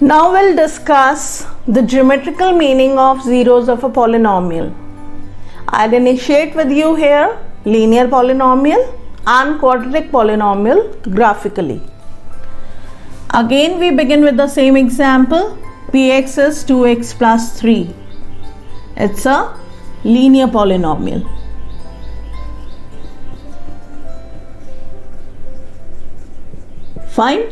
Now we'll discuss the geometrical meaning of zeros of a polynomial. I'll initiate with you here linear polynomial and quadratic polynomial graphically. Again we begin with the same example. Px is 2x plus 3. It's a linear polynomial. Fine.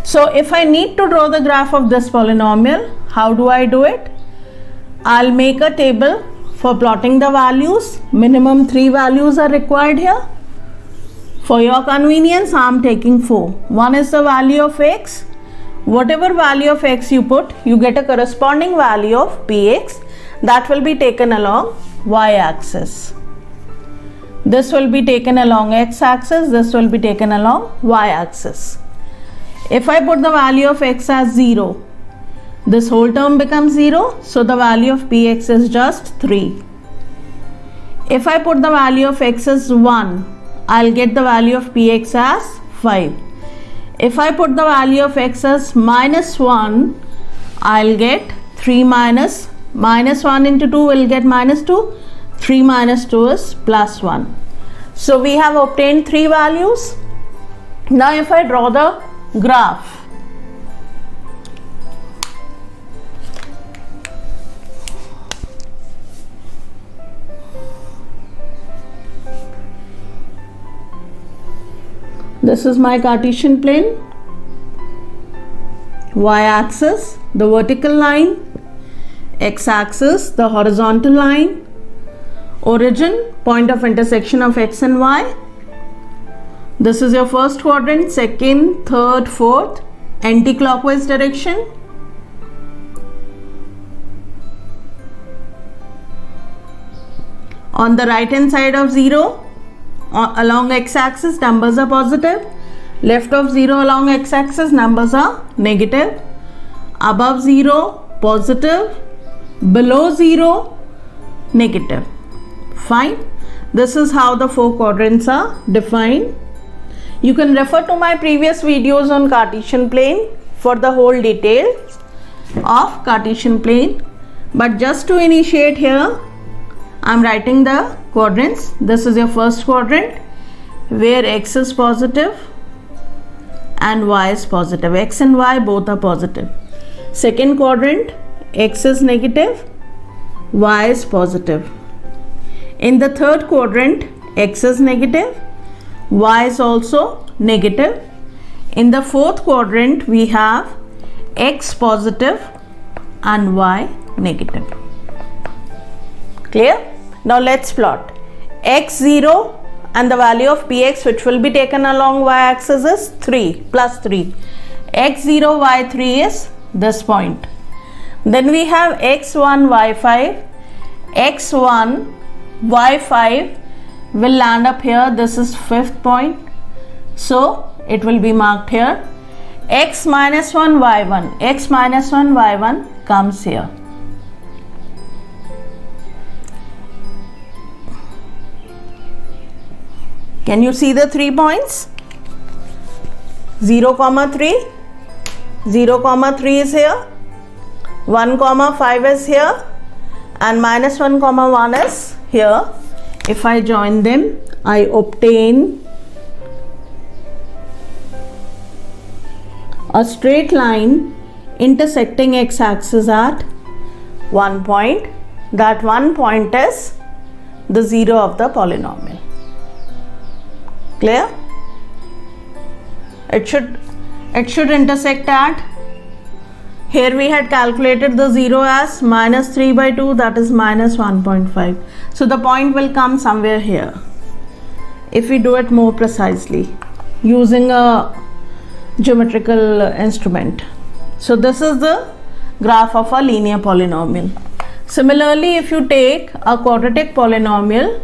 So if I need to draw the graph of this polynomial, how do I do it? I'll make a table for plotting the values. Minimum 3 values are required here. For your convenience, I'm taking 4. One is the value of x. Whatever value of x you put, you get a corresponding value of px that will be taken along y-axis. This will be taken along x-axis, this will be taken along y-axis. If I put the value of x as 0, this whole term becomes 0, so the value of px is just 3. If I put the value of x as 1, I'll get the value of px as 5. If I put the value of x as minus 1, I'll get 3 minus 1 into 2 will get minus 2. 3 minus 2 is plus 1. So we have obtained 3 values. Now if I draw the graph, this is my Cartesian plane, y-axis the vertical line, x-axis the horizontal line, origin point of intersection of x and y. This is your first quadrant, second, third, fourth, anti-clockwise direction. On the right hand side of 0, along x-axis numbers are positive. Left of 0 along x-axis numbers are negative. Above 0 positive, below 0 negative. Fine. This is how the 4 quadrants are defined. You can refer to my previous videos on Cartesian plane for the whole details of Cartesian plane. But just to initiate here, I am writing the quadrants. This is your first quadrant where x is positive and y is positive. X and y both are positive. Second quadrant, x is negative, y is positive. In the third quadrant, x is negative, y is also negative. In the fourth quadrant, we have x positive and y negative. Clear? Now let's plot. x0 and the value of px which will be taken along y-axis is 3 plus 3. x0, y3 is this point. Then we have x1, y5. x1, y5 will land up here. This is fifth point, so it will be marked here. X minus 1, y1. X minus 1, y1 comes here. Can you see the 3 points? 0, 3. 0, 3 is here. 1, 5 is here. And minus 1, 1 is here. If I join them, I obtain a straight line intersecting x-axis at one point. That one point is the 0 of the polynomial. Clear? It should intersect at, here we had calculated the 0 as minus 3 by 2, that is minus 1.5. So the point will come somewhere here if we do it more precisely using a geometrical instrument. So this is the graph of a linear polynomial. Similarly, if you take a quadratic polynomial,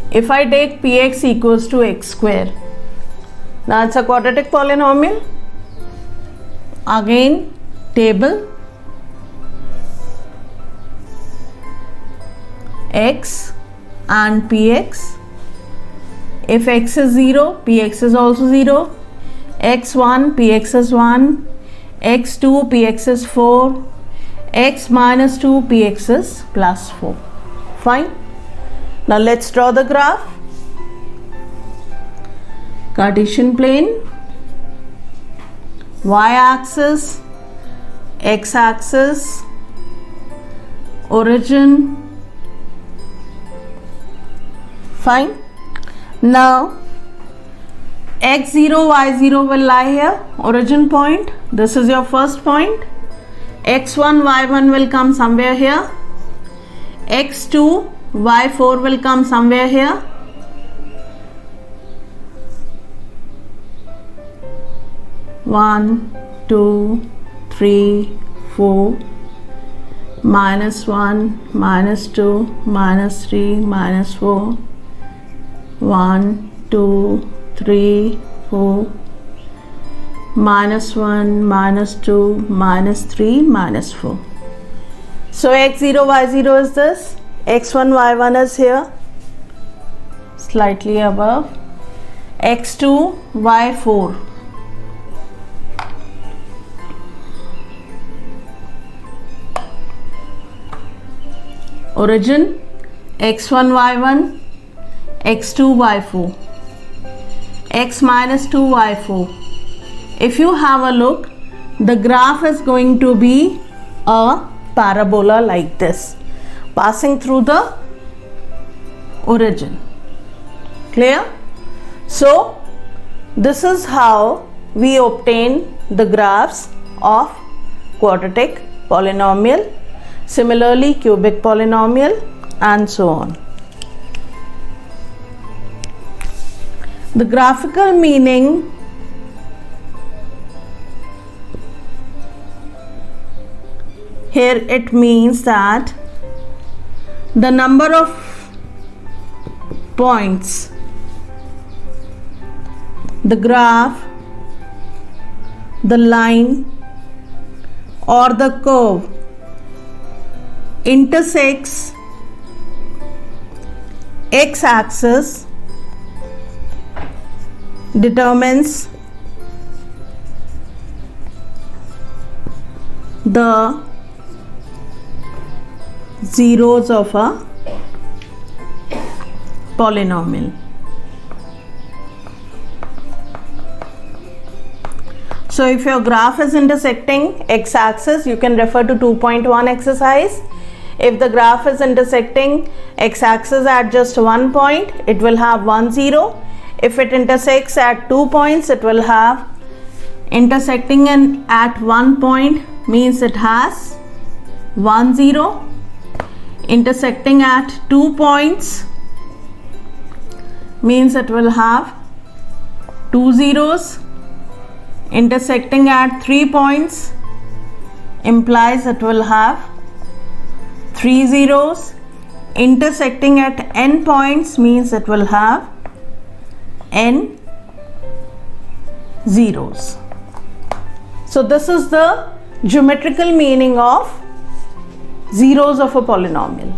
if I take px equals to x square, now it's a quadratic polynomial. again table x and px. If x is 0, px is also 0. x1, px is 1. x2, px is 4. x minus 2, px is plus 4. Fine. Now let's draw the graph. Cartesian plane, y-axis, x-axis, origin. Fine. Now x0, y0 will lie here, origin point. This is your first point. x1, y1 will come somewhere here. x2, y4 will come somewhere here. One, two, three, 4, minus 1, minus 2, minus 3, minus 4, 1, 2, 3, 4, minus 1, minus 2, minus 3, minus 4. So x0, y0 is this, x1, y1 is here, slightly above, x2, y4. Origin x1, y1, x2, y4, x minus 2, y4. If you have a look, the graph is going to be a parabola like this, passing through the origin. Clear? So this is how we obtain the graphs of quadratic polynomial, similarly cubic polynomial, and so on. The graphical meaning here, it means that the number of points the graph, the line or the curve intersects x-axis determines the zeros of a polynomial. So if your graph is intersecting x-axis, you can refer to 2.1 exercise. If the graph is intersecting x-axis at just one point, it will have 1 0. If it intersects at 2 points, it will have intersecting at 1 point means it has 1 0. Intersecting at 2 points means it will have 2 zeros. Intersecting at 3 points implies it will have 3 zeros. Intersecting at n points means it will have n zeros. So this is the geometrical meaning of zeros of a polynomial.